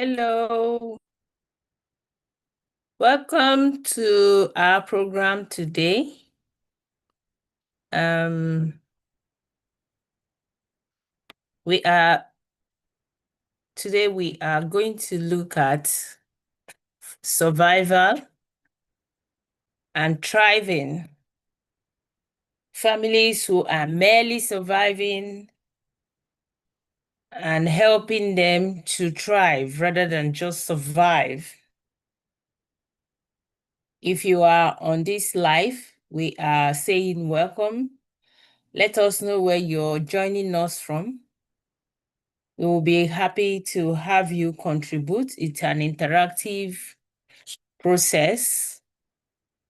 Hello, welcome to our program today. Um, we are Today we are going to look at survival and thriving. Families who are merely surviving and helping them to thrive rather than just survive. If you are on this live, we are saying welcome. Let us know where you're joining us from. We will be happy to have you contribute. It's an interactive process.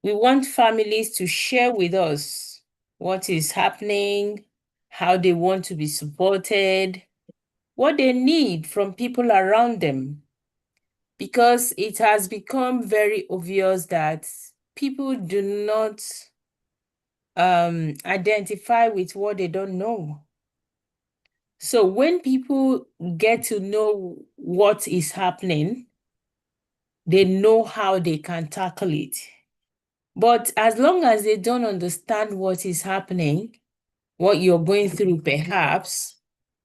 We want families to share with us what is happening, how they want to be supported, what they need from people around them. Because it has become very obvious that people do not identify with what they don't know. So when people get to know what is happening, they know how they can tackle it. But as long as they don't understand what is happening, what you're going through perhaps,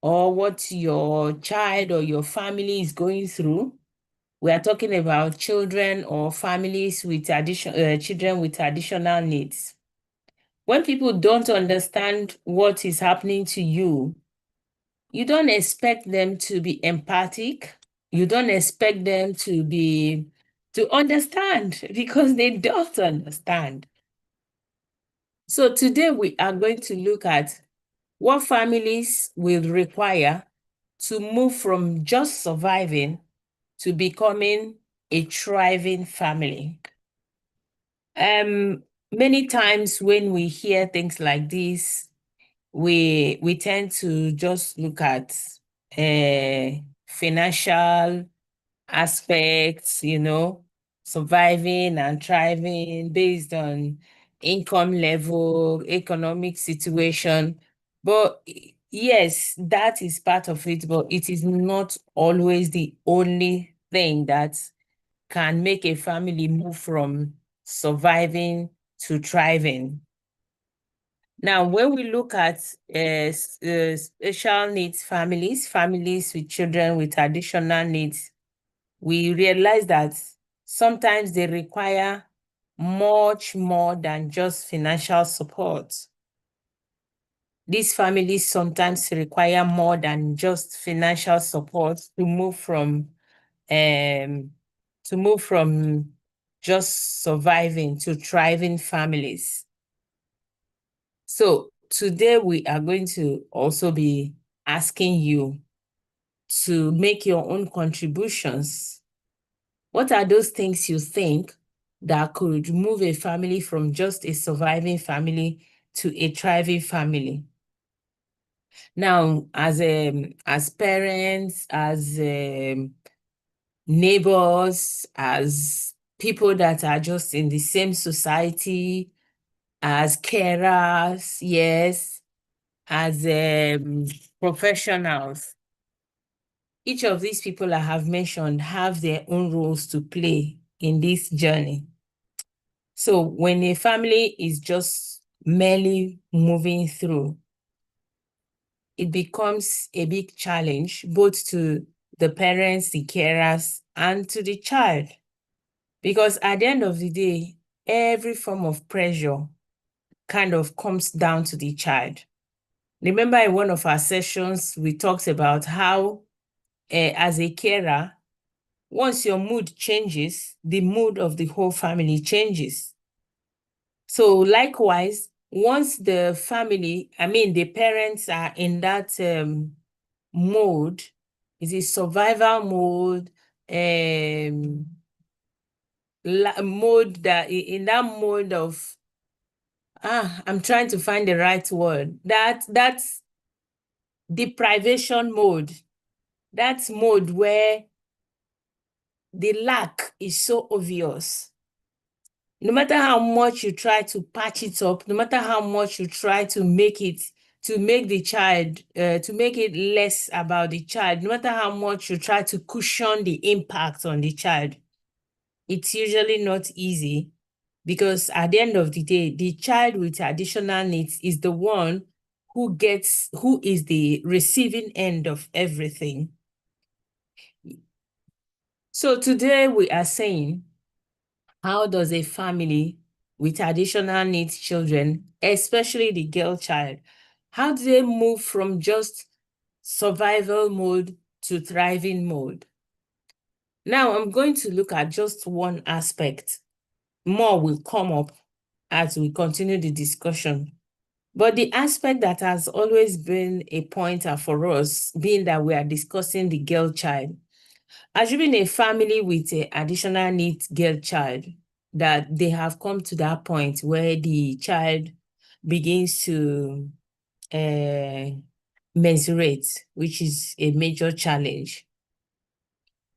or what your child or your family is going through, we are talking about children or families with children with additional needs. When people don't understand what is happening to you, you don't expect them to be empathic. You don't expect them to understand because they don't understand. So today we are going to look at what families will require to move from just surviving to becoming a thriving family. Um, Many times when we hear things like this, we tend to just look at financial aspects, surviving and thriving based on income level, economic situation. But yes, that is part of it, but it is not always the only thing that can make a family move from surviving to thriving. Now, when we look at special needs families, families with children with additional needs, we realize that sometimes they require much more than just financial support. These families sometimes require more than just financial support um, to move from just surviving to thriving families. So today we are going to also be asking you to make your own contributions. What are those things you think that could move a family from just a surviving family to a thriving family? Now, as parents, as neighbors, as people that are just in the same society, as carers, yes, as professionals. Each of these people I have mentioned have their own roles to play in this journey. So when a family is just merely moving through, it becomes a big challenge both to the parents, the carers, and to the child. Because at the end of the day, every form of pressure kind of comes down to the child. Remember in one of our sessions, we talked about how, as a carer, once your mood changes, the mood of the whole family changes. So likewise, once the family, the parents are in that mode, is a survival mode, mode that in that mode of I'm trying to find the right word. That's deprivation mode. That's mode where the lack is so obvious. No matter how much you try to patch it up, no matter how much you try to make it to make the child, to make it less about the child, no matter how much you try to cushion the impact on the child, it's usually not easy, because at the end of the day, the child with additional needs is the one who is the receiving end of everything. So today we are saying, how does a family with additional needs children, especially the girl child, how do they move from just survival mode to thriving mode? Now I'm going to look at just one aspect. More will come up as we continue the discussion. But the aspect that has always been a pointer for us, being that we are discussing the girl child, assuming a family with an additional needs girl child, that they have come to that point where the child begins to menstruate, which is a major challenge.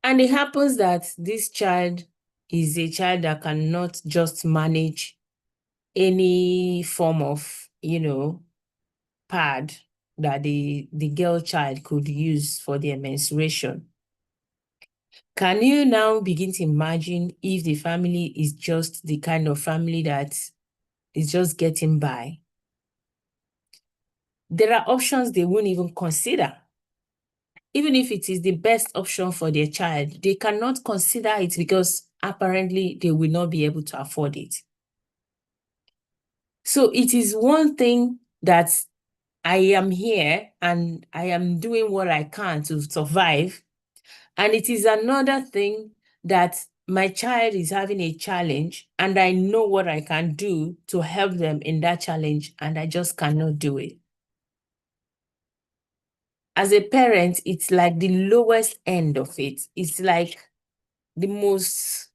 And it happens that this child is a child that cannot just manage any form of, pad that the girl child could use for their menstruation. Can you now begin to imagine if the family is just the kind of family that is just getting by? There are options they won't even consider. Even if it is the best option for their child, they cannot consider it because apparently they will not be able to afford it. So it is one thing that I am here and I am doing what I can to survive. And it is another thing that my child is having a challenge and I know what I can do to help them in that challenge, and I just cannot do it. As a parent, it's like the lowest end of it. It's like the most,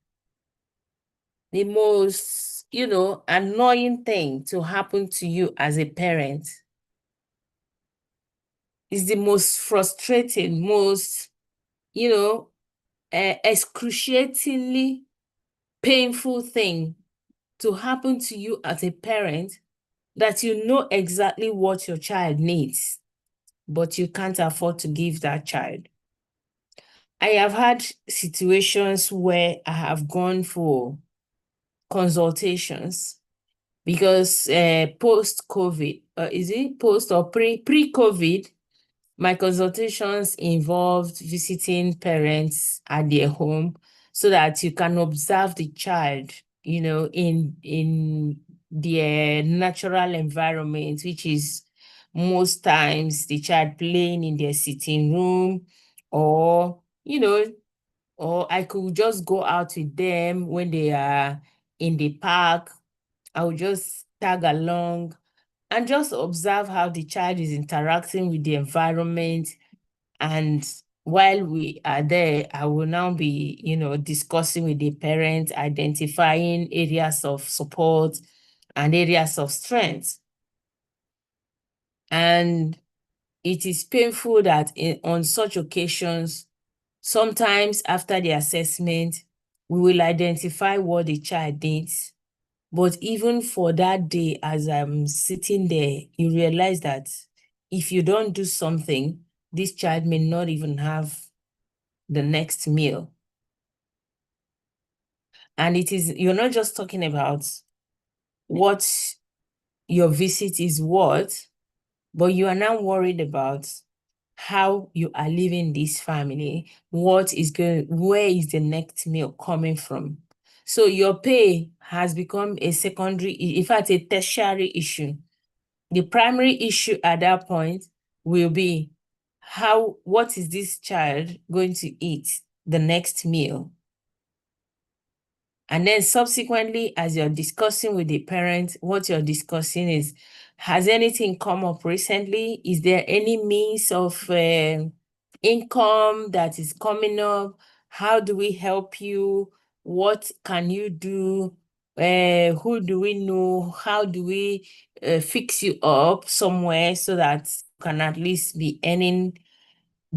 annoying thing to happen to you as a parent. It's the most frustrating, most, excruciatingly painful thing to happen to you as a parent, that you know exactly what your child needs, but you can't afford to give that child. I have had situations where I have gone for consultations because post-COVID, is it post or pre-COVID, my consultations involved visiting parents at their home so that you can observe the child, in their natural environment, which is most times the child playing in their sitting room, or, or I could just go out with them when they are in the park. I would just tag along and just observe how the child is interacting with the environment. And while we are there, I will now be, discussing with the parents, identifying areas of support and areas of strength. And it is painful that on such occasions, sometimes after the assessment, we will identify what the child needs. But even for that day, as I'm sitting there, you realize that if you don't do something, this child may not even have the next meal. And you're not just talking about what your visit is worth, but you are now worried about how you are leaving this family, where is the next meal coming from? So your pay has become a secondary, in fact, a tertiary issue. The primary issue at that point will be what is this child going to eat the next meal? And then subsequently, as you're discussing with the parent, what you're discussing is, has anything come up recently? Is there any means of income that is coming up? How do we help you? What can you do? Who do we know? How do we fix you up somewhere so that you can at least be earning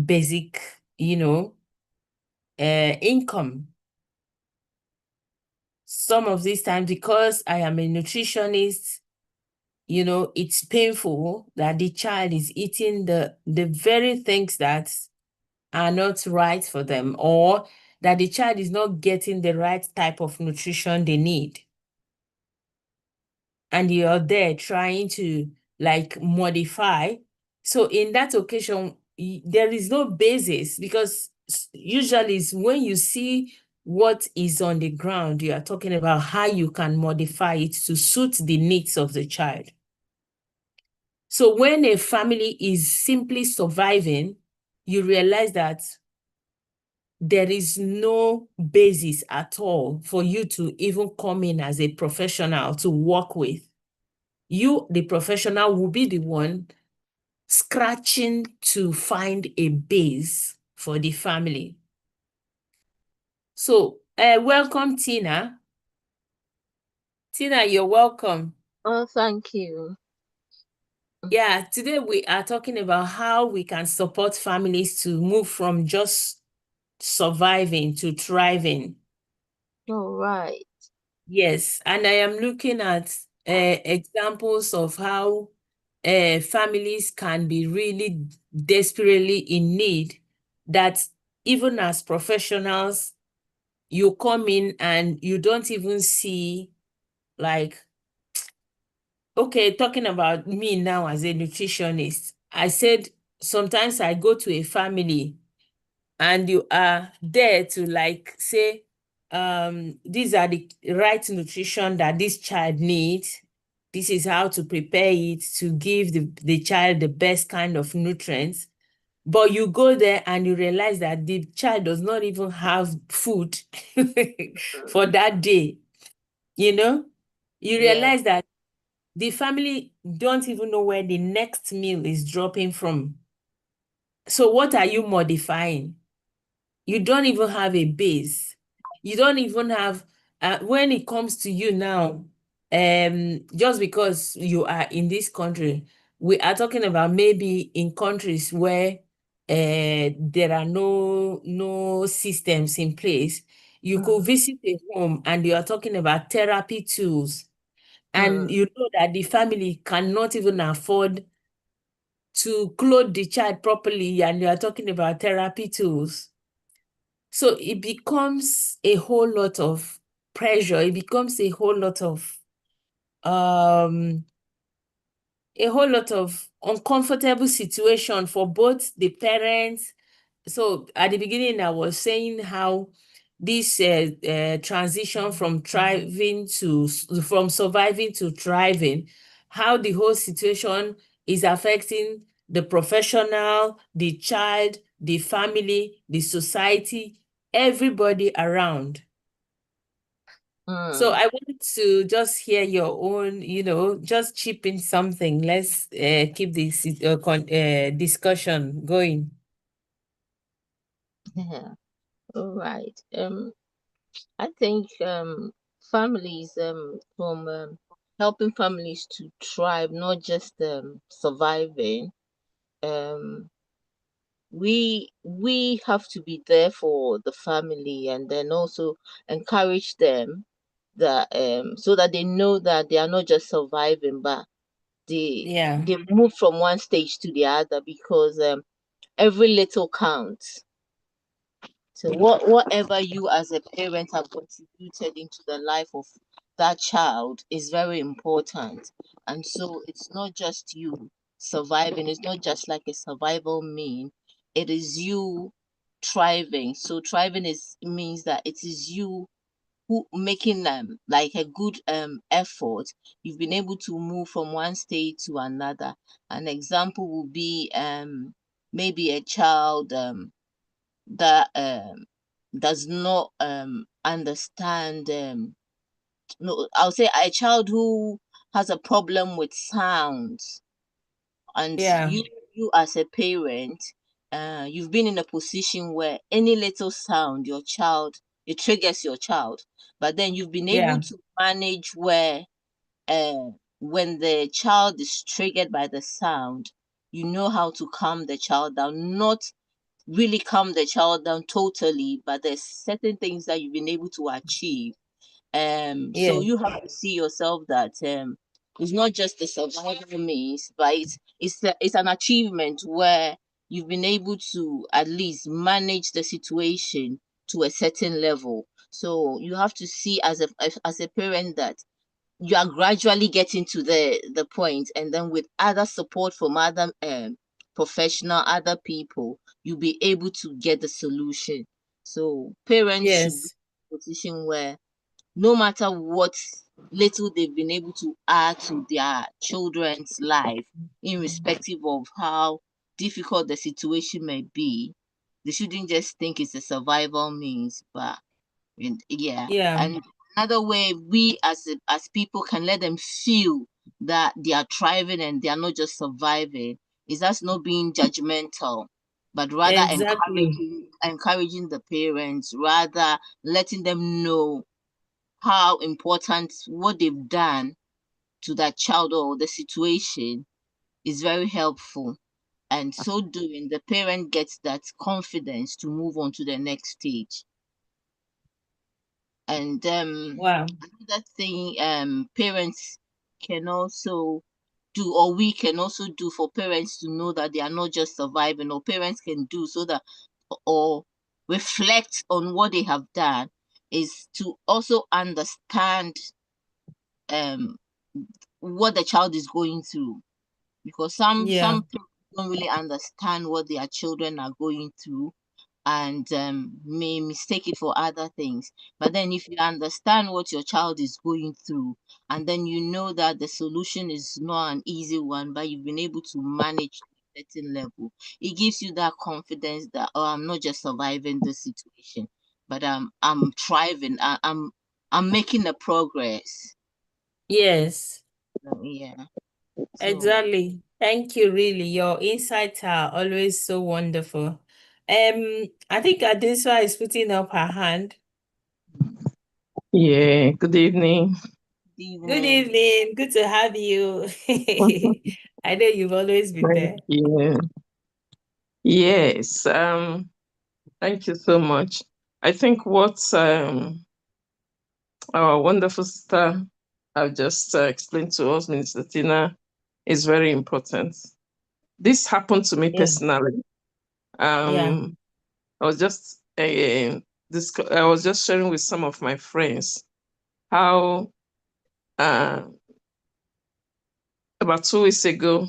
basic, income? Some of these times, because I am a nutritionist, it's painful that the child is eating the very things that are not right for them, or that the child is not getting the right type of nutrition they need. And you're there trying to like modify. So in that occasion, there is no basis, because usually it's when you see what is on the ground, you are talking about how you can modify it to suit the needs of the child. So when a family is simply surviving, you realize that there is no basis at all for you to even come in as a professional to work with. You, the professional, will be the one scratching to find a base for the family. So, welcome, Tina. Tina, you're welcome. Oh, thank you. Yeah, today we are talking about how we can support families to move from just surviving to thriving. All right. Yes, and I am looking at examples of how families can be really desperately in need, that even as professionals, you come in and you don't even see, like, okay, talking about me now as a nutritionist, I said sometimes I go to a family and you are there to like say, these are the right nutrition that this child needs. This is how to prepare it to give the child the best kind of nutrients. But you go there and you realize that the child does not even have food for that day, you know? You Yeah. realize that the family don't even know where the next meal is dropping from. So what are you modifying? You don't even have a base. You don't even have, when it comes to you now, just because you are in this country, we are talking about maybe in countries where there are no systems in place. You could Mm, visit a home and you are talking about therapy tools, and mm, you know that the family cannot even afford to clothe the child properly, and you are talking about therapy tools. So it becomes a whole lot of pressure. It becomes um a whole lot of uncomfortable situation for both the parents. So at the beginning, I was saying how this transition from from surviving to thriving, how the whole situation is affecting the professional, the child, the family, the society, everybody around. So mm. I want to just hear your own, just chip in something. Let's keep this discussion going. Yeah. All right. I think families from helping families to thrive, not just surviving. Um, we have to be there for the family, and then also encourage them that so that they know that they are not just surviving, but Yeah, they move from one stage to the other, because every little counts. So whatever you as a parent have contributed into the life of that child is very important. And so it's not just you surviving, it's not just like a survival mean, it is you thriving. So thriving is means that it is you who making like a good effort. You've been able to move from one state to another. An example will be maybe a child that does not understand no, I'll say a child who has a problem with sounds, and yeah, you as a parent, you've been in a position where any little sound your child, it triggers your child, but then you've been able yeah, to manage where uh, when the child is triggered by the sound, you know how to calm the child down, not really calm the child down totally, but there's certain things that you've been able to achieve. So yeah, you have to see yourself that It's not just a survival means, but it's an achievement where you've been able to at least manage the situation to a certain level. So you have to see as a parent that you are gradually getting to the point, and then with other support from other professional, other people, you'll be able to get the solution. So parents should be Yes. in a position where no matter what little they've been able to add to their children's life, irrespective of how difficult the situation may be, they shouldn't just think it's a survival means, but and yeah, Yeah. and another way we as people can let them feel that they are thriving and they are not just surviving is us not being judgmental, but rather Exactly. encouraging the parents, rather letting them know how important what they've done to that child or the situation is very helpful. And so doing, the parent gets that confidence to move on to the next stage. And Wow. another thing parents can also do, or we can also do for parents to know that they are not just surviving, or parents can do so that, or reflect on what they have done, is to also understand um what the child is going through, because Yeah. some people don't really understand what their children are going through, and may mistake it for other things. But then, if you understand what your child is going through, and then you know that the solution is not an easy one, but you've been able to manage to a certain level, it gives you that confidence that, oh, I'm not just surviving this situation, but I'm thriving. I'm making a progress. Yes. Yeah. So Exactly. Thank you, really. Your insights are always so wonderful. I think Adesuwa is putting up her hand. Yeah, good evening. good Good evening. evening. Good to have you. I know you've always been Thank there. you. Yes, thank you so much. I think what our wonderful sister have just explained to us, Minister Tina, is very important. This happened to me Yeah. personally. Yeah. Um, I was just I was just sharing with some of my friends how uh, about 2 weeks ago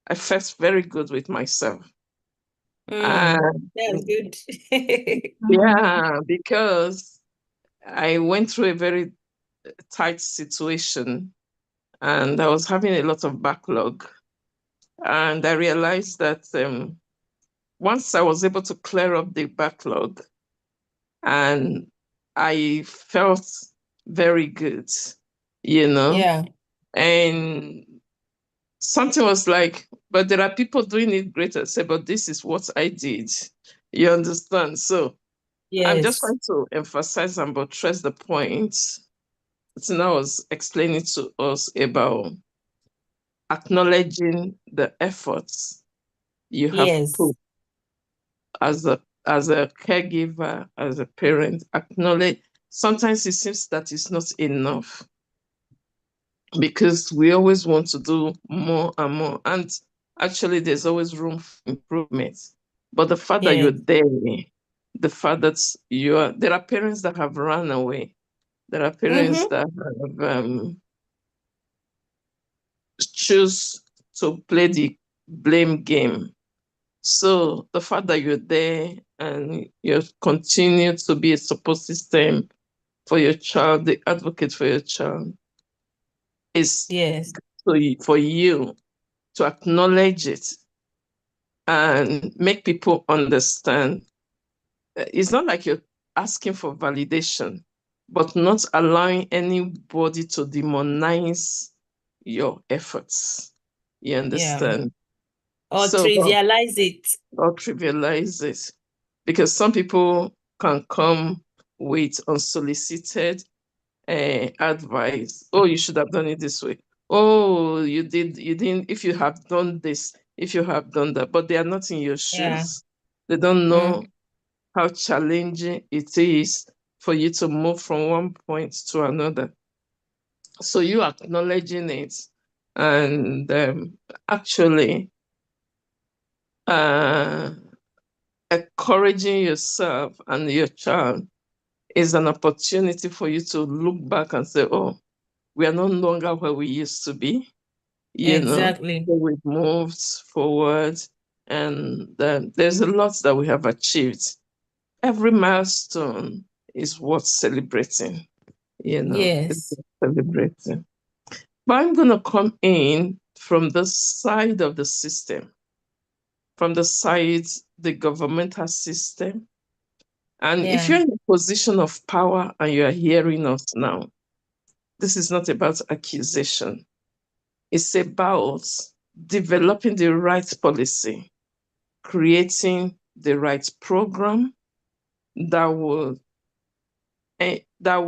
I felt very good with myself. Mm, And that's good. yeah, because I went through a very tight situation and I was having a lot of backlog. And I realized that once I was able to clear up the backlog, and I felt very good, you know, Yeah. and something was like, but there are people doing it greater. Say, but this is what I did. You understand? So I'm just Yes. trying to emphasize and buttress the point. Tina was explaining to us about acknowledging the efforts you have Yes. put as a caregiver, as a parent. Acknowledge. Sometimes it seems that it's not enough because we always want to do more and more, and actually, there's always room for improvement. But the fact that you're Yes. there, the fact that you are, there are parents that have run away. There are parents Mm-hmm. that have choose to play the blame game. So the fact that you're there and you continue to be a support system for your child, the advocate for your child, is Yes. for you to acknowledge it and make people understand. It's not like you're asking for validation, but not allowing anybody to demonize your efforts. You Yeah. understand? Or So, trivialize it. or trivialize it because some people can come with unsolicited advice. Oh, you should have done it this way. Oh, you didn't. If you have done this, if you have done that, but they are not in your Yeah. shoes. They don't Mm. know how challenging it is for you to move from one point to another. So you acknowledging it and actually uh, encouraging yourself and your child is an opportunity for you to look back and say, oh, we are no longer where we used to be, Exactly. so we've moved forward, and there's a lot that we have achieved. Every milestone is worth celebrating, it's Yes. worth celebrating. But I'm going to come in from the side of the system, from the side, the governmental system. And if Yeah. you're in a position of power and you are hearing us now, this is not about accusation. It's about developing the right policy, creating the right program that will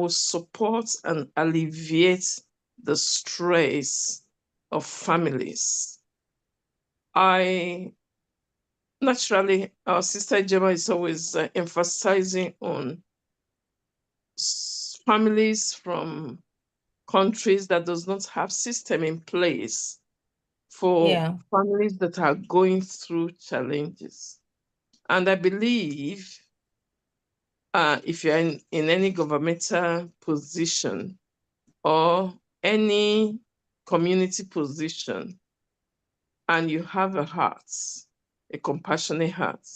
support and alleviate the stress of families. I Naturally, our sister Gemma is always emphasizing on families from countries that does not have system in place for Yeah. families that are going through challenges. And I believe if you're in any governmental position or any community position and you have a heart, a compassionate heart,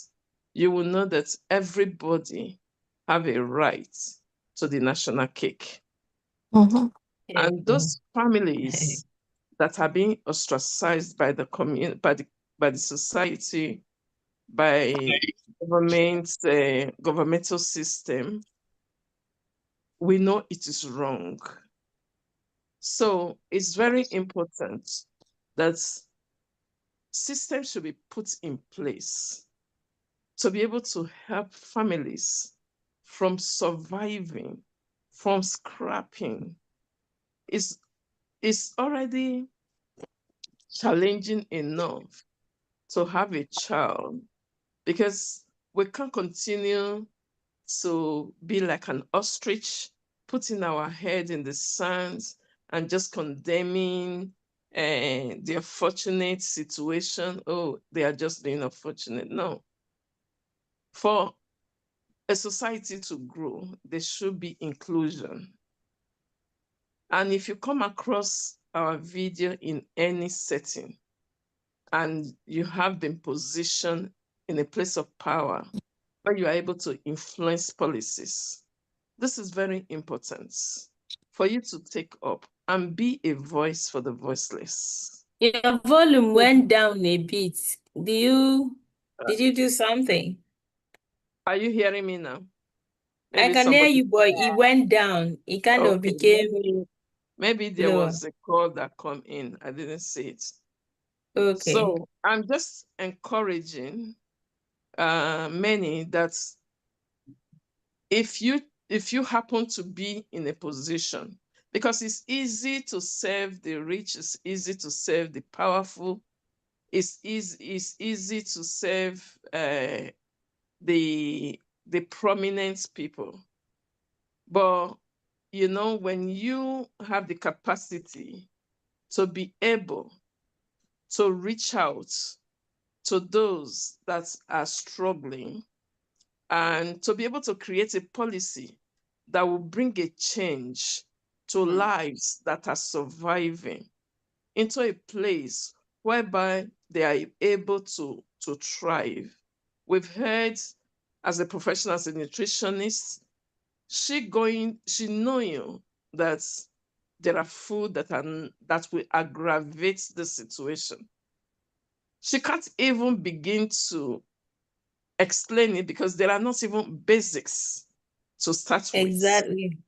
you will know that everybody have a right to the national cake. Mhm. And Yeah. those families that are being ostracized by the community, by the society, by governmental system, we know it is wrong. So it's very important that systems should be put in place to be able to help families from surviving, from scrapping. It's already challenging enough to have a child because we can't continue to be like an ostrich, putting our head in the sand and just condemning the unfortunate situation. Oh, they are just being unfortunate. No. For a society to grow, there should be inclusion. And if you come across our video in any setting and you have been positioned in a place of power where you are able to influence policies, this is very important for you to take up and be a voice for the voiceless. Your volume went down a bit. Did you do something? Are you hearing me now? I Maybe can hear somebody. you, but it went down. It kind of Okay, became maybe there lower. was a call that come in. I didn't see it. Okay. So I'm just encouraging many that if you happen to be in a position, because it's easy to serve the rich, it's easy to serve the powerful, it's easy to serve the prominent people. But when you have the capacity to be able to reach out to those that are struggling and to be able to create a policy that will bring a change to lives that are surviving into a place whereby they are able to thrive. We've heard as a professional, as a nutritionist, she knowing that there are food that will aggravate the situation. She can't even begin to explain it because there are not even basics to start with. Exactly.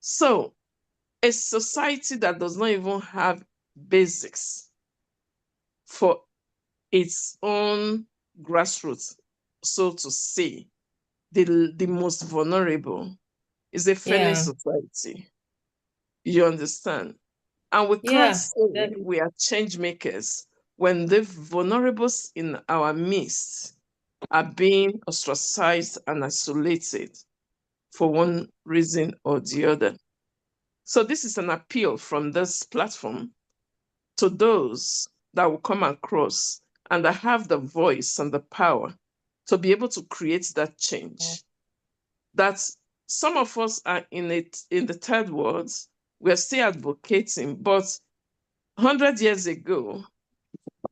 So, a society that does not even have basics for its own grassroots, so to say, the most vulnerable is a failing Yeah. society. You understand? And we can't Yeah. say That, we are change makers when the vulnerables in our midst are being ostracized and isolated for one reason or the other. So this is an appeal from this platform to those that will come across and that have the voice and the power to be able to create that change. That some of us are in it in the third world, we're still advocating, but 100 years ago,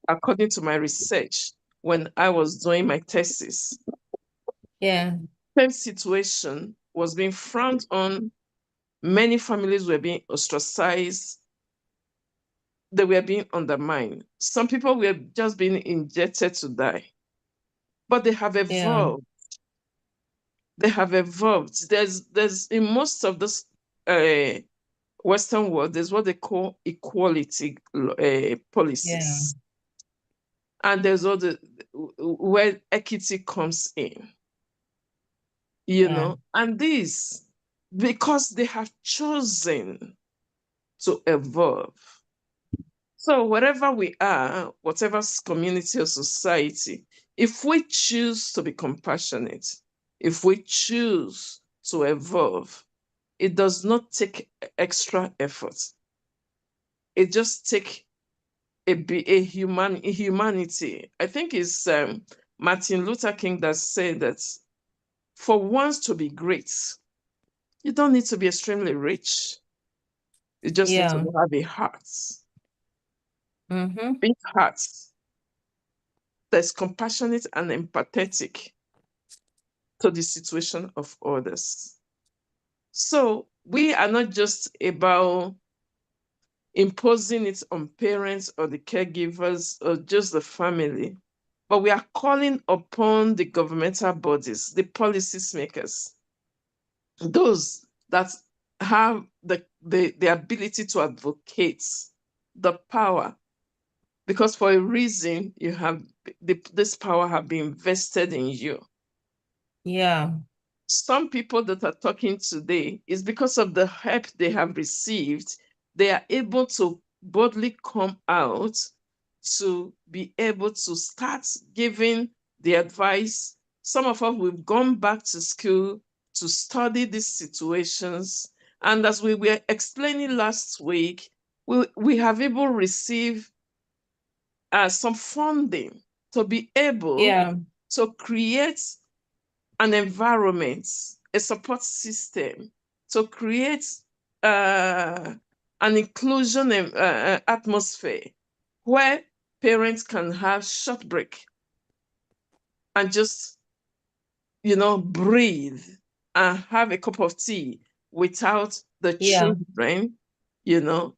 according to my research, when I was doing my thesis, Yeah. same situation was being frowned on. Many families were being ostracized. They were being undermined. Some people were just being injected to die. But they have Yeah. evolved. They have evolved. There's in most of this uh, Western world, there's what they call equality Yeah. policies. And there's all the where equity comes in, Yeah. and this because they have chosen to evolve. So wherever we are, whatever community or society, if we choose to be compassionate, if we choose to evolve, it does not take extra effort. It just takes a humanity. I think it's Martin Luther King that said that for once to be great, you don't need to be extremely rich. You just need to Yeah. have a heart, Mm-hmm. big heart that's compassionate and empathetic to the situation of others. So we are not just about imposing it on parents or the caregivers or just the family, but we are calling upon the governmental bodies, the policy makers, those that have the ability to advocate, the power, because for a reason you have this power have been invested in you. Yeah. Some people that are talking today is because of the help they have received, they are able to boldly come out to be able to start giving the advice. Some of us, we've gone back to school to study these situations. And as we were explaining last week, we have able receive some funding to be able Yeah. to create an environment, a support system, to create uh, an inclusion atmosphere where parents can have short break and just, breathe and have a cup of tea without the Yeah. children, you know,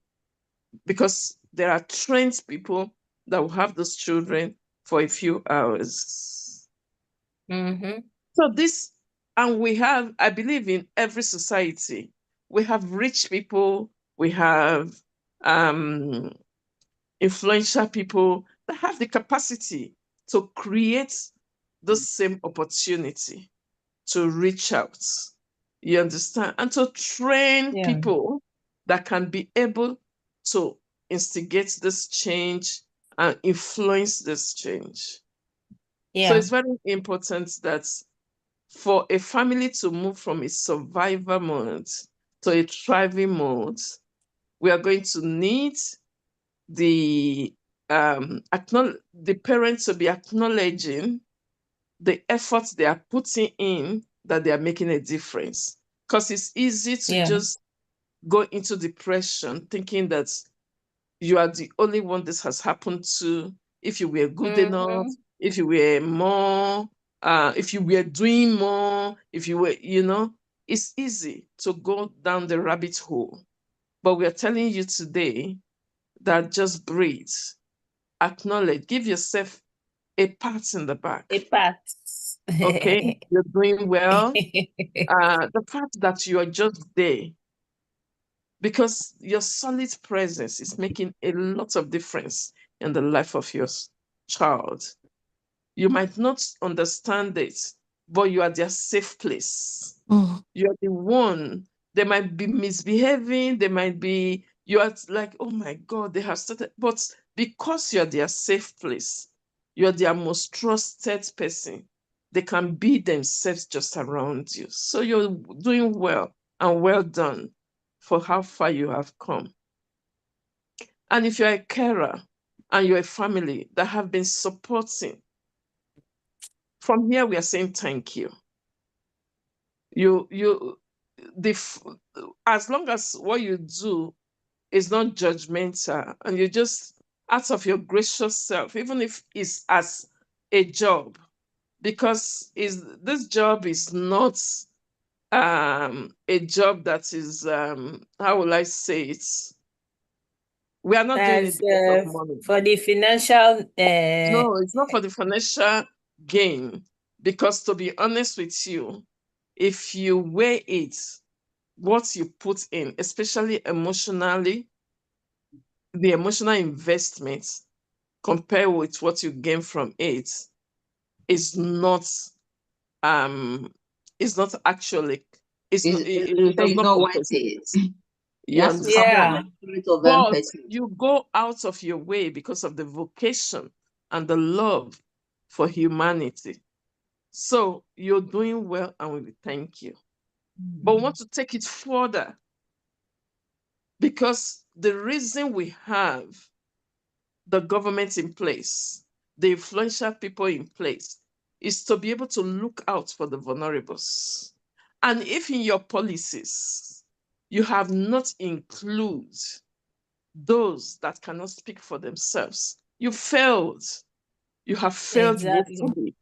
because there are trained people that will have those children for a few hours. Mm-hmm. So this, and we have, I believe in every society, we have rich people, we have um, influential people that have the capacity to create the same opportunity to reach out. You understand? And to train Yeah. people that can be able to instigate this change and influence this change. So Yeah. it's very important that for a family to move from a survivor mode to a thriving mode, we are going to need the the parents to be acknowledging the efforts they are putting in, that they are making a difference. Because it's easy to Yeah. just go into depression thinking that you are the only one this has happened to. If you were good enough, Mm-hmm. if you were more, if you were doing more, if you were, it's easy to go down the rabbit hole. But we are telling you today that just breathe, acknowledge, give yourself a pat in the back. A part. Okay, you're doing well. The fact that you are just there, because your solid presence is making a lot of difference in the life of your child. You might not understand it, but you are their safe place. Mm. You're the one. They might be misbehaving, they might be, you are like, oh my God, they have started. But because you're their safe place, you're their most trusted person, they can be themselves just around you. So you're doing well and well done. for how far you have come. And if you're a carer and you're a family that have been supporting, from here we are saying thank you. As long as what you do is not judgmental and you just out of your gracious self, even if it's as a job, because this job is not a job that is how will I say it? We are not doing it That's because of money. for the financial. No, it's not for the financial gain. Because to be honest with you, if you weigh it, what you put in, especially emotionally, the emotional investment compared with what you gain from it is not um is not actually it does It's not not worth compensate. it. You You have to have Yeah, understand? that spirit of But empathy. you go out of your way because of the vocation and the love for humanity. So you're doing well and we thank you. But we want to take it further because the reason we have the government in place, the influential people in place, is to be able to look out for the vulnerables. And if in your policies you have not included those that cannot speak for themselves, you failed. You have failed exactly. woefully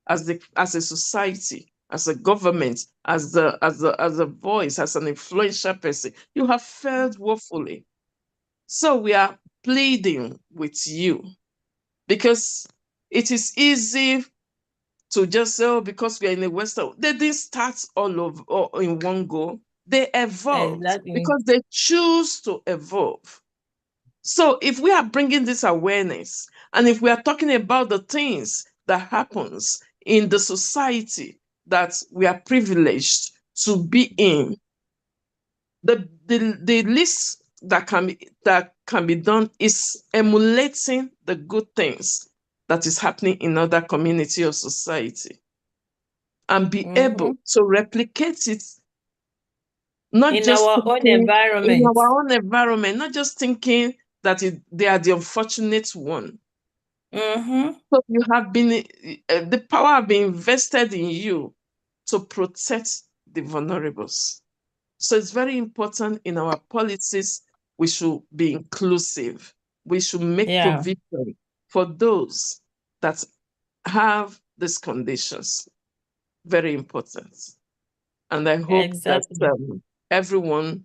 as a society, as a government, as a voice, as an influential person. You have failed woefully. So we are pleading with you because it is easy to just say, oh, because we are in the Western, they didn't start all in one go. They evolved Exactly. because they choose to evolve. So if we are bringing this awareness and if we are talking about the things that happens in the society that we are privileged to be in, the least that can be done is emulating the good things that is happening in other community or society and be Mm-hmm. able to replicate it, not In just our own thinking in environment. our own environment, not just thinking that they are the unfortunate one. Mm-hmm. So you have been the power have been invested in you to protect the vulnerables. So it's very important in our policies, we should be inclusive. We should make Yeah, provision for those that have these conditions. Very important. And I hope that exactly. everyone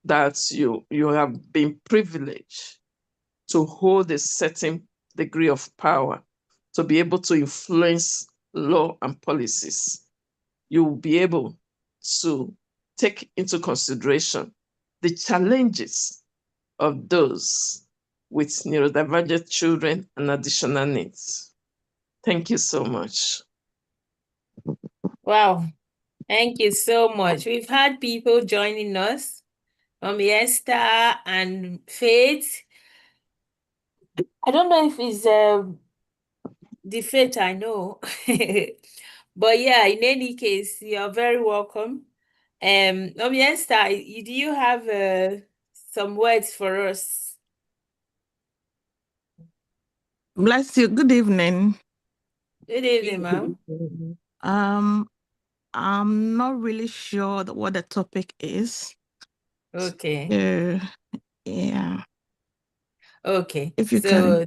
that you have been privileged to hold a certain degree of power, to be able to influence law and policies, you will be able to take into consideration the challenges of those with neurodivergent children and additional needs. Thank you so much. Wow. Thank you so much. We've had people joining us from Esther and Faith. I don't know if it's the Faith I know. But yeah, in any case, you're very welcome. Esther, do you have some words for us? Bless you. Good evening. Good evening, ma'am. Um, I'm not really sure what the topic is. Okay. Yeah. Okay. If you So can.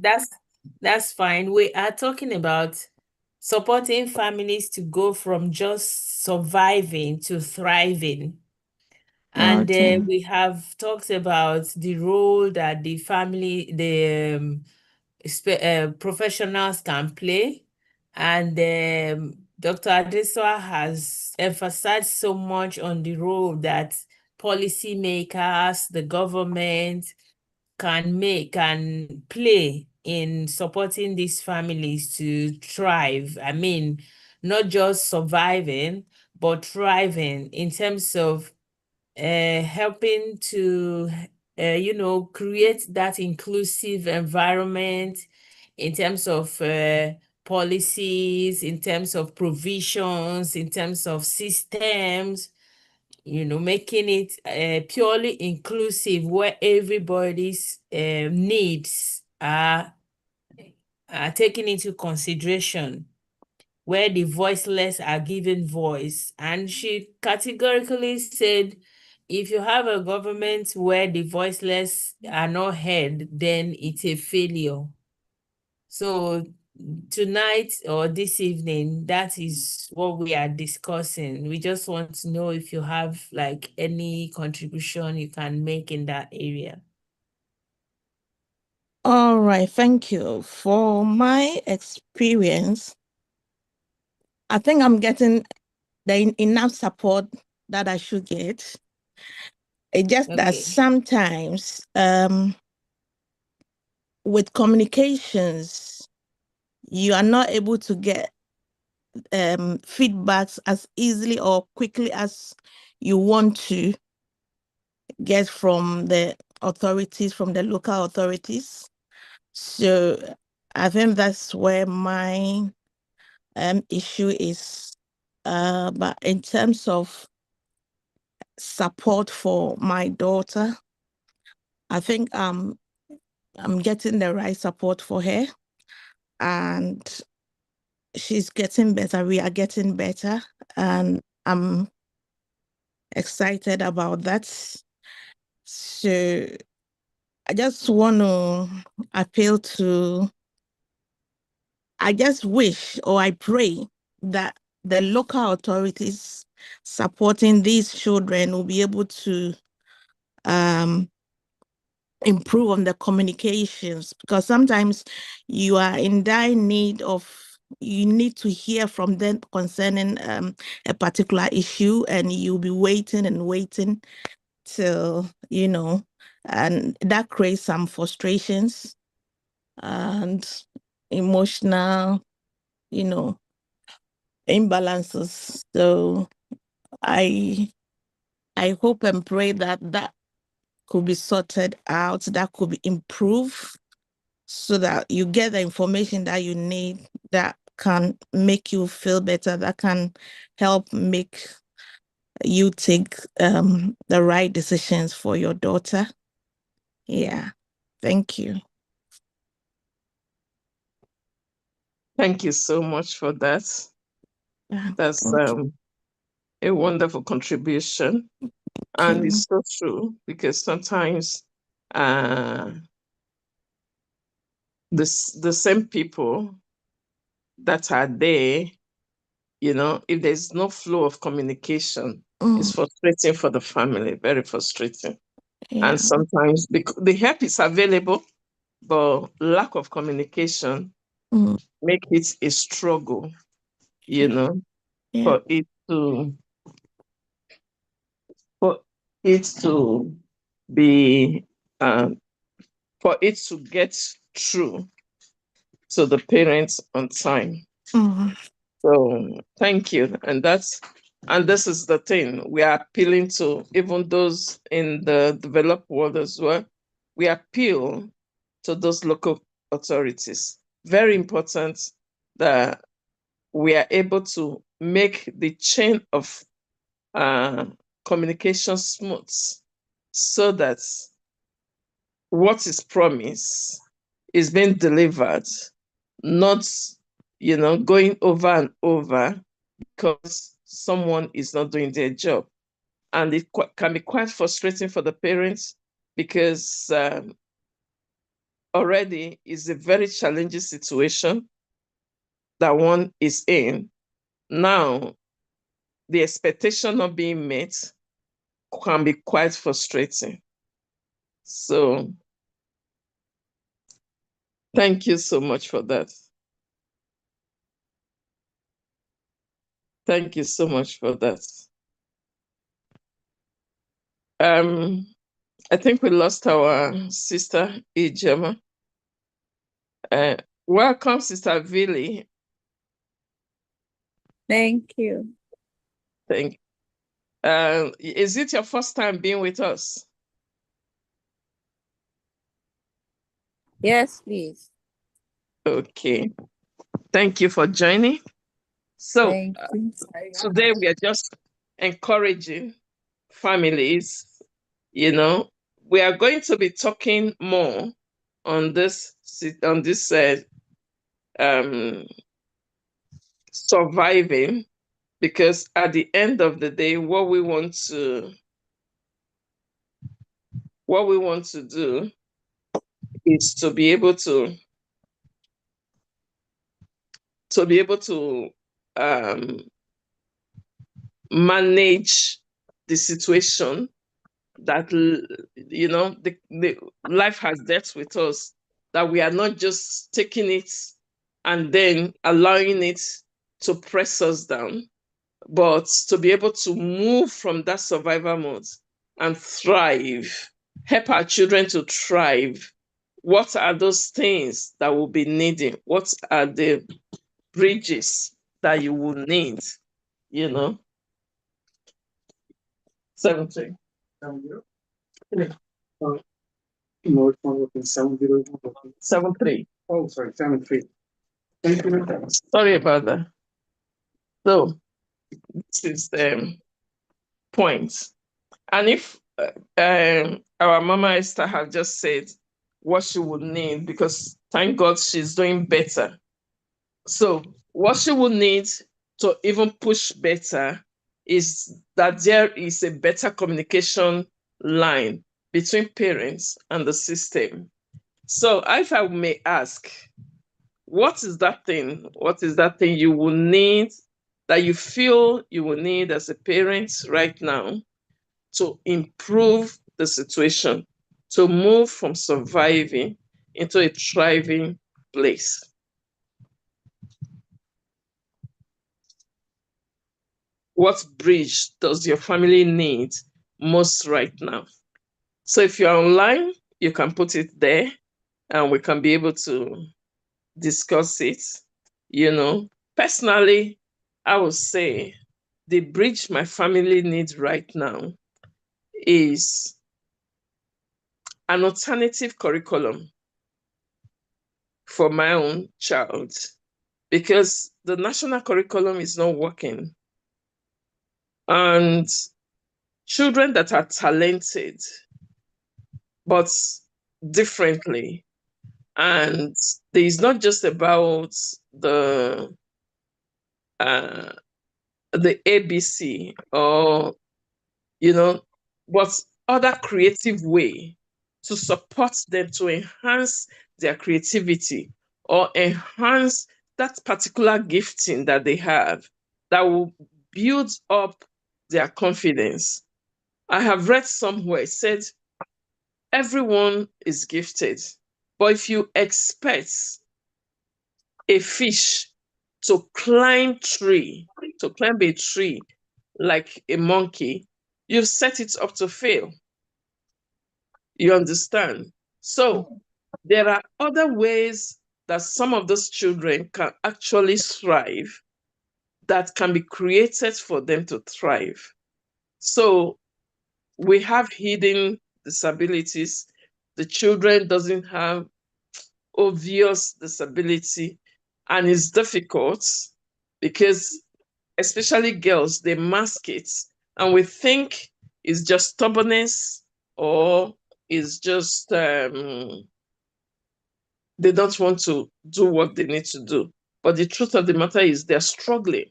that's fine. We are talking about supporting families to go from just surviving to thriving. And Okay. we have talked about the role that the professionals can play. And Dr. Adesuwa has emphasized so much on the role that policymakers, the government can play in supporting these families to thrive. I mean, not just surviving, but thriving in terms of helping to create that inclusive environment in terms of policies, in terms of provisions, in terms of systems, making it purely inclusive where everybody's needs are taken into consideration, where the voiceless are given voice. And she categorically said, if you have a government where the voiceless are not heard, then it's a failure. So tonight or this evening, that is what we are discussing. We just want to know if you have like any contribution you can make in that area. All right, thank you. For my experience, I think I'm getting enough support that I should get. It's just that Okay. sometimes with communications, you are not able to get feedbacks as easily or quickly as you want to get from the authorities, from the local authorities. So I think that's where my issue is. But in terms of support for my daughter, I think I'm getting the right support for her, and she's getting better. We are getting better, and I'm excited about that. So I just want to appeal to, I just wish or I pray that the local authorities supporting these children will be able to improve on the communications, because sometimes you are in dire need of, you need to hear from them concerning a particular issue, and you'll be waiting and waiting till, and that creates some frustrations and emotional, imbalances. So I hope and pray that that could be sorted out, that could be improved, so that you get the information that you need, that can make you feel better, that can help make you take the right decisions for your daughter. Yeah. Thank you. Thank you so much for that. That's a wonderful contribution. And it's so true, because sometimes the same people that are there, if there's no flow of communication, it's frustrating for the family, very frustrating. Yeah. And sometimes the help is available, but lack of communication make it a struggle, Yeah. for it to be for it to get through to the parents on time. So thank you. And this is the thing. We are appealing to even those in the developed world as well. We appeal to those local authorities. Very important that we are able to make the chain of communication smooth, so that what is promised is being delivered, not going over and over because someone is not doing their job. And it can be quite frustrating for the parents, because already is a very challenging situation that one is in. Now, the expectation of being met can be quite frustrating. So thank you so much for that. Thank you so much for that. I think we lost our sister Ijema. Welcome, Sister Vili. Thank you. Is it your first time being with us? Yes, please. Okay. Thank you for joining. So Thank you. today we are just encouraging families, you know, we are going to be talking more on this um, surviving, because at the end of the day, what we want to do is to be able to um, manage the situation that the life has dealt with us, that we are not just taking it and then allowing it to press us down, but to be able to move from that survival mode and thrive, help our children to thrive. What are those things that will be needing? What are the bridges that you will need? You know, 17. 70? No, it's not working. 70 is not working. 7-3. Oh, sorry, 73. Thank you. Sorry about that. So this is the point. And if our Mama Esther had just said what she would need, because thank God she's doing better. So what she would need to even push better is that there is a better communication line between parents and the system. So if I may ask, what is that thing? What is that thing you will need, that you feel you will need as a parent right now, to improve the situation, to move from surviving into a thriving place? What bridge does your family need most right now? So if you're online, you can put it there and we can be able to discuss it. Personally, I would say the bridge my family needs right now is an alternative curriculum for my own child, because the national curriculum is not working. And children that are talented, but differently, and it's not just about uh, the ABC, or but other creative way to support them to enhance their creativity or enhance that particular gifting that they have, that will build up their confidence. I have read somewhere, it said everyone is gifted, but if you expect a fish to climb a tree like a monkey, you've set it up to fail. You understand? So there are other ways that some of those children can actually thrive, that can be created for them to thrive. So we have hidden disabilities. The children doesn't have obvious disability, and it's difficult because especially girls, they mask it, and we think it's just stubbornness, or it's just they don't want to do what they need to do. But the truth of the matter is they're struggling.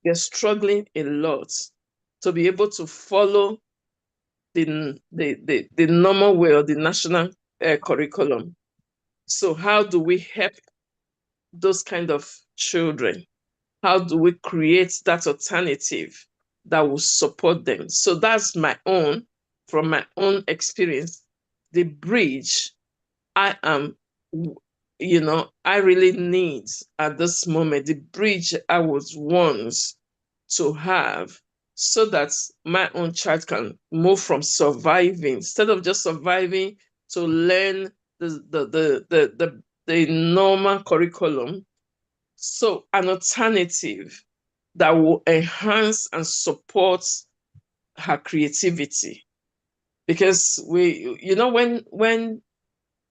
They're struggling a lot to be able to follow the normal way, or the national curriculum. So how do we help those kind of children? How do we create that alternative that will support them? So that's from my own experience, the bridge I am, I really need at this moment, the bridge I was once to have, so that my own child can move from surviving, instead of just surviving, to learn the normal curriculum. So an alternative that will enhance and support her creativity. Because when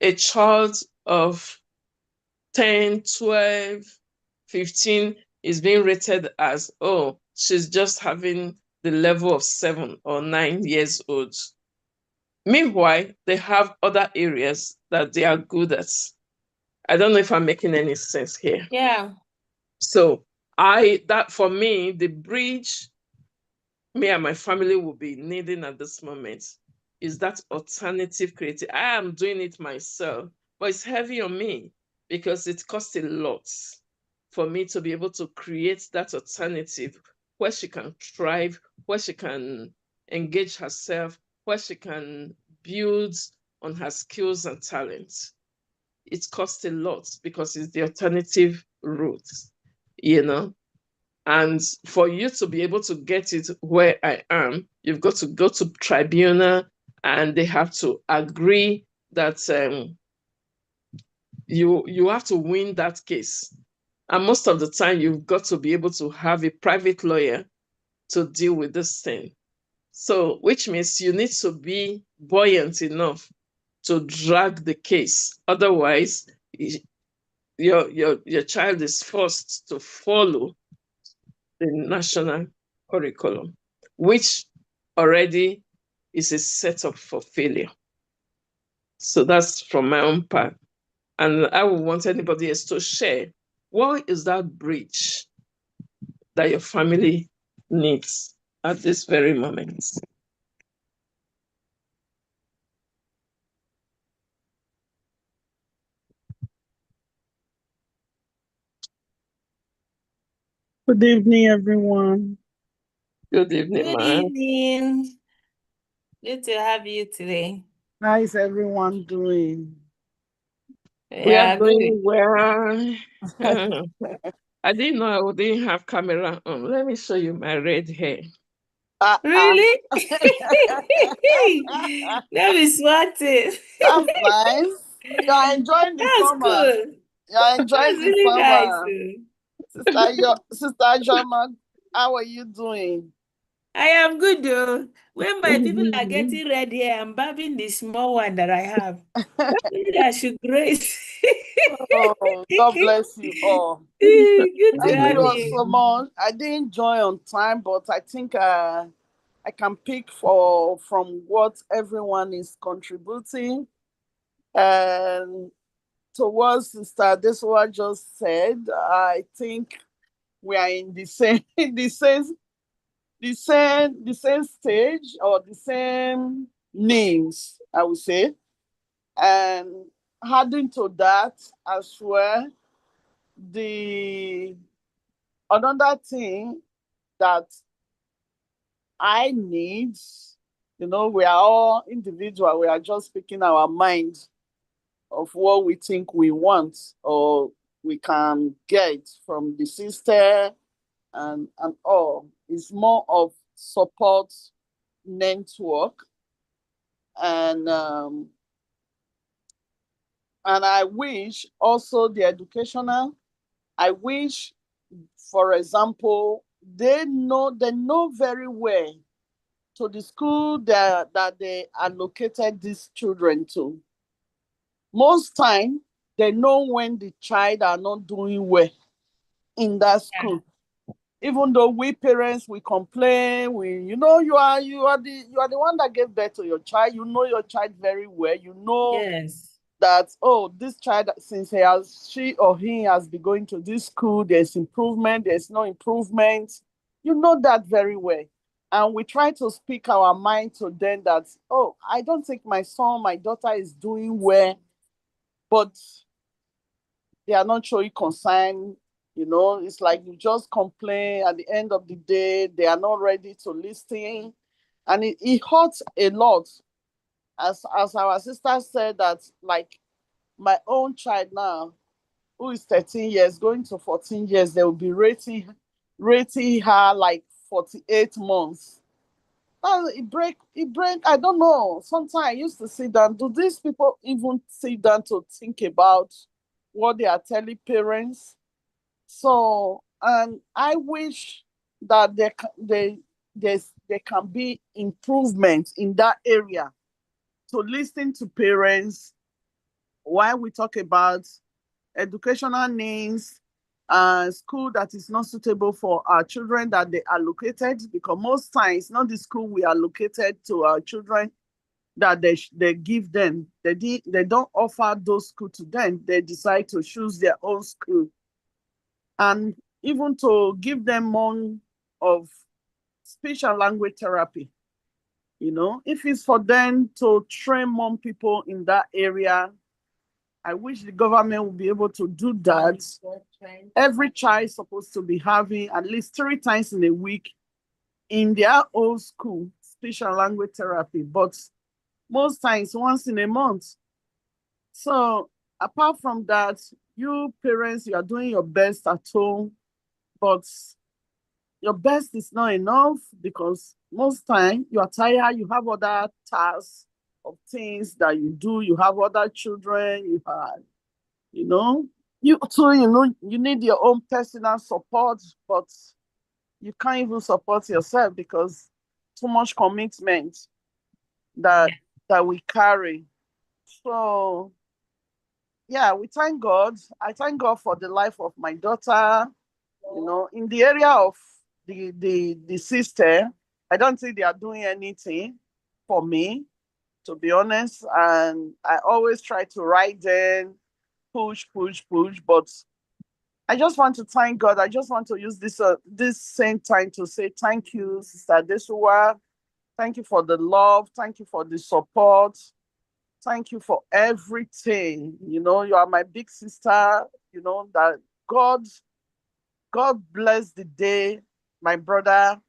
a child of 10, 12, 15 is being rated as, oh, she's just having the level of 7 or 9 years old. Meanwhile, they have other areas that they are good at. I don't know if I'm making any sense here. Yeah. So that for me, the bridge me and my family will be needing at this moment is that alternative creative. I am doing it myself, but it's heavy on me because it costs a lot for me to be able to create that alternative where she can thrive, where she can engage herself, where she can build on her skills and talents. It costs a lot because it's the alternative route, you know. And for you to be able to get it where I am, you've got to go to tribunal and they have to agree that you have to win that case. And most of the time, you've got to be able to have a private lawyer to deal with this thing. So, which means you need to be buoyant enough to drag the case. Otherwise, your child is forced to follow the national curriculum, which already is a setup for failure. So that's from my own part. And I would want anybody else to share what is that bridge that your family needs at this very moment? Good evening, everyone. Good evening, Good man. evening. Good to have you today. How is everyone doing? We are Yeah, good. doing well. I didn't know I didn't have camera on. Let me show you my red hair. Really? That is smarting. That's nice. You're enjoying the That's summer. cool. You're That's enjoying the really nice. summer. Sister Jama, how are you doing? I am good though. When my people are getting ready, I'm babbing the small one that I have. Maybe I should grace. Oh, God bless you all. Good to Thank have you all you. so much. I didn't join on time, but I think I can pick from what everyone is contributing. And to what Sister Adesuwa just said, I think we are in the same the same stage or the same names, I would say. And adding to that as well, the another thing that I need, we are all individual, we are just speaking our mind of what we think we want or we can get from the sister and all. It's more of support network and and I wish also the educational. I wish, for example, they know very well to the school that they allocated these children to. Most time they know when the child are not doing well in that Yeah. school. Even though we parents we complain, you are the one that gave birth to your child. You know your child very well. You know Yes. that, oh, this child, since she or he has been going to this school, there's improvement, there's no improvement. You know that very well. And we try to speak our mind to them that, oh, I don't think my son, my daughter is doing well, but they are not showing concern. It's like you just complain. At the end of the day, they are not ready to listen. And it hurts a lot. As our sister said, that like my own child now, who is 13 years, going to 14 years, they will be rating her like 48 months. It break. I don't know. Sometimes I used to sit down. Do these people even sit down to think about what they are telling parents? So, and I wish that there can be improvement in that area to listen to parents while we talk about educational needs school that is not suitable for our children that they allocated, because most times not the school we allocated to our children that they give them. They don't offer those school to them. They decide to choose their own school. And even to give them more of speech and language therapy. If it's for them to train more people in that area, I wish the government would be able to do that. Every child is supposed to be having at least 3 times in a week in their own school, speech and language therapy, but most times once in a month. So apart from that, you parents, you are doing your best at home, but your best is not enough because most time you are tired, you have other tasks of things that you do, you have other children, you know, you need your own personal support, but you can't even support yourself because too much commitment that we carry. So yeah, we thank God. I thank God for the life of my daughter. In the area of the sister, I don't think they are doing anything for me, to be honest. And I always try to write them, push, push, push. But I just want to thank God. I just want to use this same time to say thank you, Sister Adesuwa. Thank you for the love. Thank you for the support. Thank you for everything. You are my big sister. That God God bless the day my brother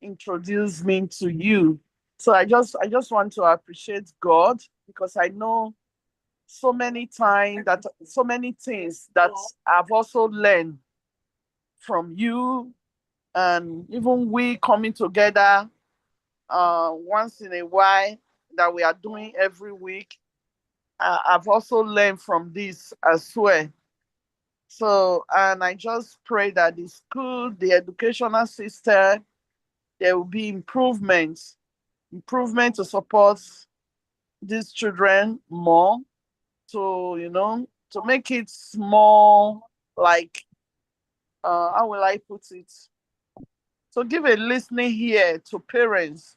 introduced me to you. So I just want to appreciate God because I know so many times that so many things that I've also learned from you, and even we coming together once in a while that we are doing every week. I've also learned from this as well. So, and I just pray that the school, the educational system, there will be improvement to support these children more, to make it more like, how will I put it? So give a listening ear to parents,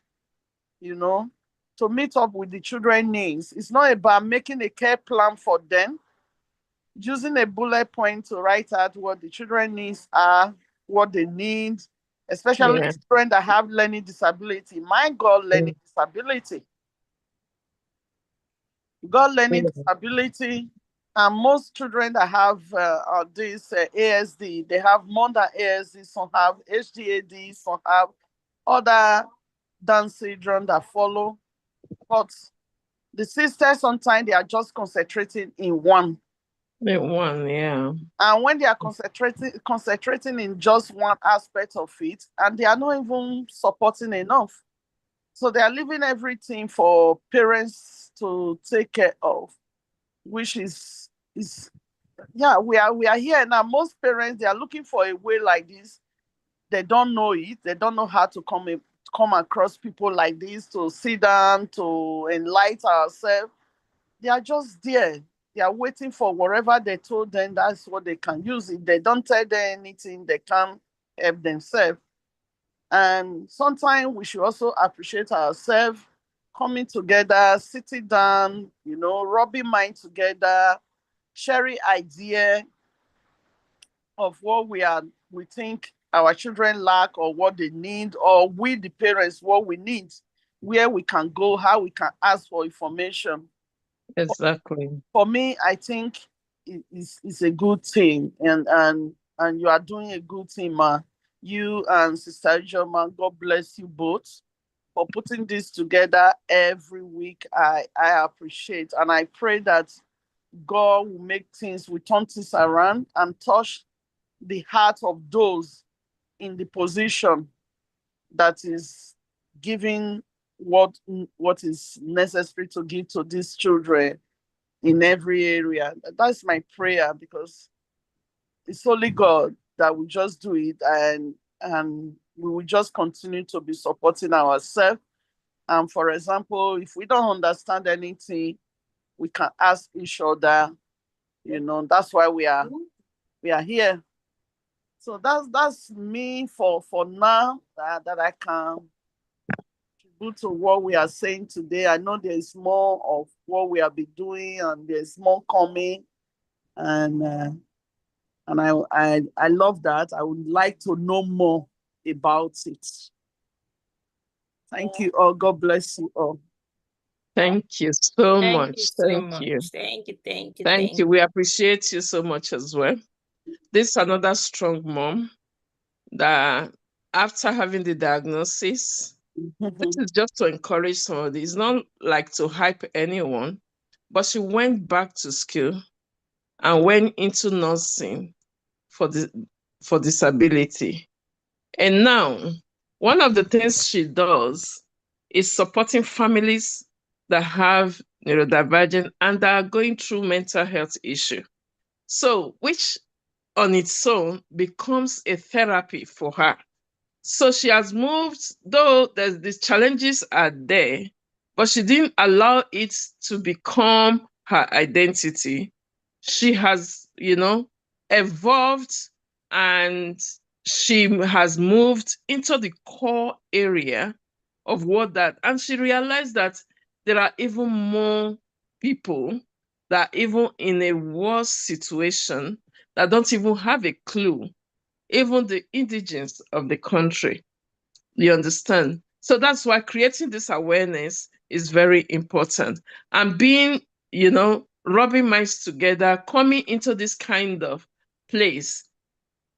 you know, to meet up with the children needs. It's not about making a care plan for them, using a bullet point to write out what the children needs are, what they need, especially Yeah. children that have learning disability. My God, learning disability. Got learning Yeah. disability, and most children that have this ASD, they have more than ASD. Some have HDAD, some have other Down syndrome that follow. But the sisters sometimes they are just concentrating in one. The one, yeah. And when they are concentrating in just one aspect of it, and they are not even supporting enough. So they are leaving everything for parents to take care of, which is yeah, we are here now. Most parents they are looking for a way like this. They don't know it. They don't know how to come across people like this to sit down to enlighten ourselves. They are just there. They are waiting for whatever they told them. That's what they can use. If they don't tell them anything, they can't help themselves. And sometimes we should also appreciate ourselves coming together, sitting down, rubbing mind together, sharing idea of what we think our children lack or what they need, or we the parents what we need, where we can go, how we can ask for information. Exactly. For me, I think it's a good thing, and you are doing a good thing, ma. You and Sister Joma, God bless you both for putting this together every week. I appreciate, and I pray that God will make things, will turn things around and touch the heart of those in the position that is giving what is necessary to give to these children in every area. That's my prayer, because it's only God that will just do it, and we will just continue to be supporting ourselves. And for example, if we don't understand anything, we can ask each other. That's why we are here. So that's me for now, that I can contribute to what we are saying today. I know there's more of what we have been doing, and there's more coming, and I love that. I would like to know more about it. Thank you all. God bless you all. Thank you so Thank you much. so Thank you. much. Thank you, thank you, Thank thank you. you. We appreciate you so much as well. This is another strong mom that after having the diagnosis, this is just to encourage somebody. It's not like to hype anyone, but she went back to school and went into nursing for disability. And now, one of the things she does is supporting families that have neurodivergent and that are going through mental health issue. So, which on its own becomes a therapy for her. So she has moved, though the challenges are there, but she didn't allow it to become her identity. She has, evolved, and she has moved into the core area of what that, and she realized that there are even more people that even in a worse situation that don't even have a clue, even the indigents of the country. You understand? So that's why creating this awareness is very important. And being, rubbing minds together, coming into this kind of place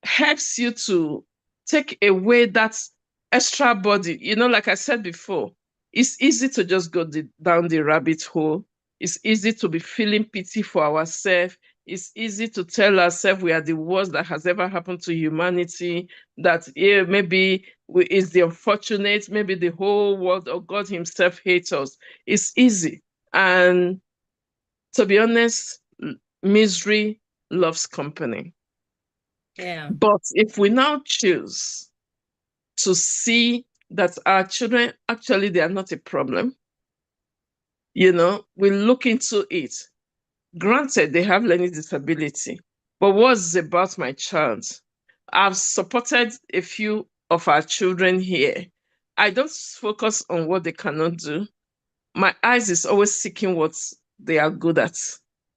helps you to take away that extra body. Like I said before, it's easy to just go down the rabbit hole. It's easy to be feeling pity for ourselves. It's easy to tell ourselves we are the worst that has ever happened to humanity, that maybe it's the unfortunate, maybe the whole world or God himself hates us. It's easy. And to be honest, misery loves company. Yeah. But if we now choose to see that our children, actually, they are not a problem, we look into it. Granted, they have learning disability, but what's about my child? I've supported a few of our children here. I don't focus on what they cannot do. My eyes is always seeking what they are good at.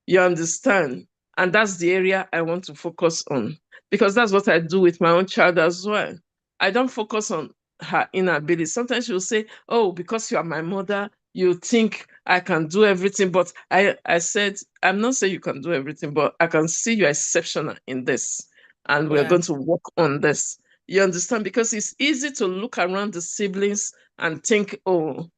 You understand? And that's the area I want to focus on, because that's what I do with my own child as well. I don't focus on her inability. Sometimes she'll say, "Oh, because you are my mother, you think I can do everything." But I said, I'm not saying you can do everything, but I can see you're exceptional in this. And we're Yeah. going to work on this. You understand? Because it's easy to look around the siblings and think, "Oh,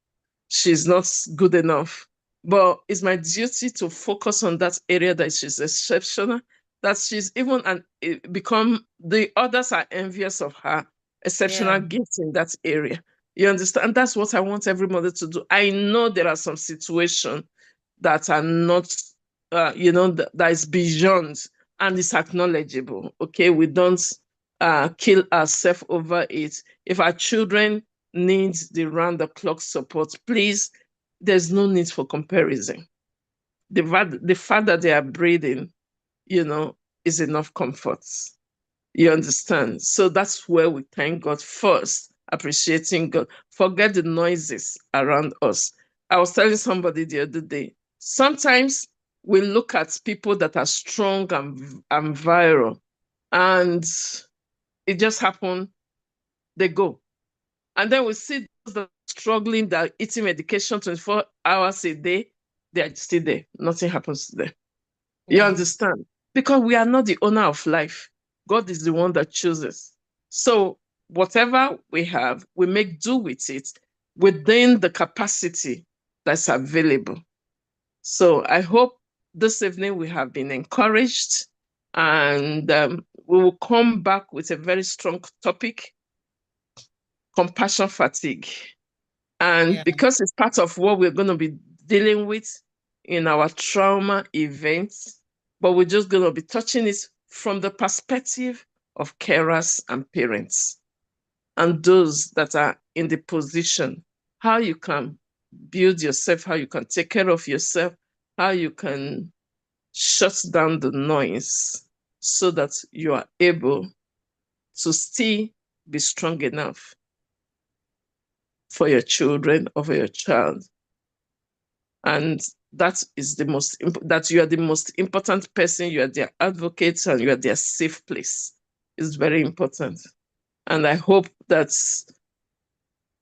she's not good enough." But it's my duty to focus on that area that she's exceptional, that she's even become, the others are envious of her Yeah. exceptional gifts in that area. You understand? And that's what I want every mother to do. I know there are some situations that are not, that is beyond, and it's acknowledgeable. Okay, we don't kill ourselves over it. If our children need the round-the-clock support, please, there's no need for comparison. The fact that they are breathing, is enough comfort. You understand? So that's where we thank God first, appreciating God. Forget the noises around us. I was telling somebody the other day, sometimes we look at people that are strong and viral, and it just happened, they go. And then we see those that are struggling, that are eating medication 24 hours a day, they are still there. Nothing happens to them. You Yeah. understand? Because we are not the owner of life. God is the one that chooses. So whatever we have, we make do with it within the capacity that's available. So I hope this evening we have been encouraged, and we will come back with a very strong topic: compassion fatigue. And Yeah. because it's part of what we're going to be dealing with in our trauma events, but we're just going to be touching it from the perspective of carers and parents and those that are in the position, how you can build yourself, how you can take care of yourself, how you can shut down the noise so that you are able to still be strong enough for your children or for your child. And that is that you are the most important person, you are their advocate, and you are their safe place. It's very important. And I hope that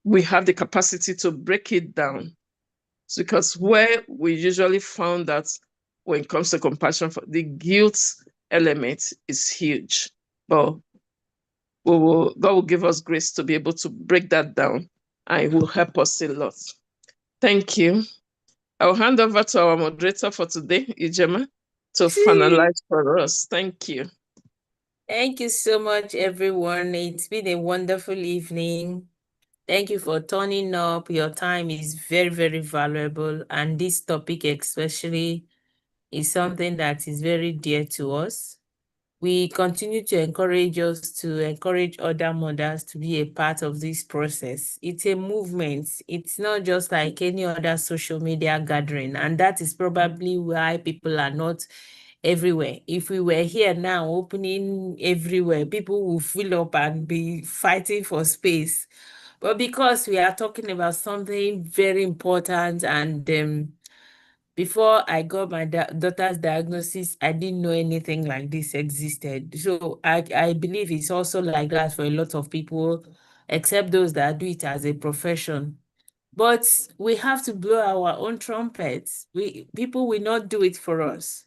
we have the capacity to break it down. Because where we usually found that when it comes to compassion, the guilt element is huge. But God will give us grace to be able to break that down, and it will help us a lot. Thank you. I'll hand over to our moderator for today, Ijema, to finalize for us. Thank you. Thank you so much, everyone. It's been a wonderful evening. Thank you for turning up. Your time is very, very valuable. And this topic especially is something that is very dear to us. We continue to encourage other mothers to be a part of this process. It's a movement. It's not just like any other social media gathering. And that is probably why people are not everywhere. If we were here now opening everywhere, people will fill up and be fighting for space. But because we are talking about something very important, and before I got my daughter's diagnosis, I didn't know anything like this existed. So I believe it's also like that for a lot of people, except those that do it as a profession. But we have to blow our own trumpets. People will not do it for us.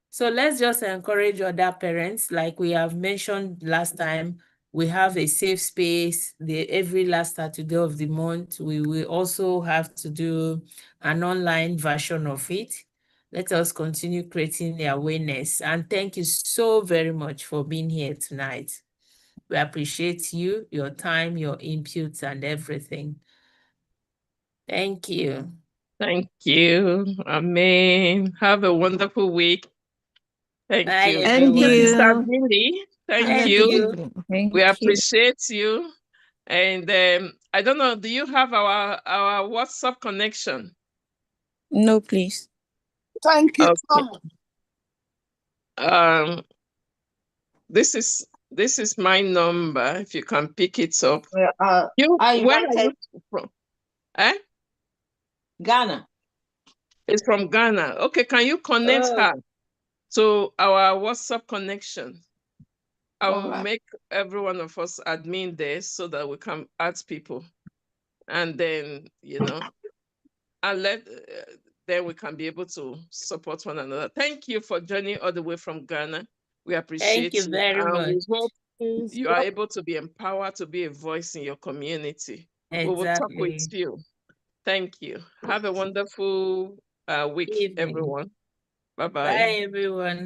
So let's just encourage other parents, like we have mentioned last time. We have a safe space. Every last Saturday of the month, we will also have to do an online version of it. Let us continue creating the awareness. And thank you so very much for being here tonight. We appreciate you, your time, your inputs, and everything. Thank you. Thank you. Amen. Have a wonderful week. Thank Bye, you. Thank everyone. Sister you. Billy, thank Thank Good you. you. evening. Thank We you. appreciate you. And I don't know, do you have our WhatsApp connection? No, please. Thank you so Okay. much. This is my number. If you can pick it up. Well, I Where are invited you from? Eh? Ghana. It's from Ghana. Okay, can you connect Oh, her to our WhatsApp connection? I All will right. make every one of us admin there so that we can add people. And then, and then we can be able to support one another. Thank you for joining all the way from Ghana. We thank appreciate you you. very And we much. hope Please, you are able to be empowered to be a voice in your community. We will talk with Exactly. you. Thank you. Have a wonderful week, Evening. everyone. Bye-bye. Bye, everyone.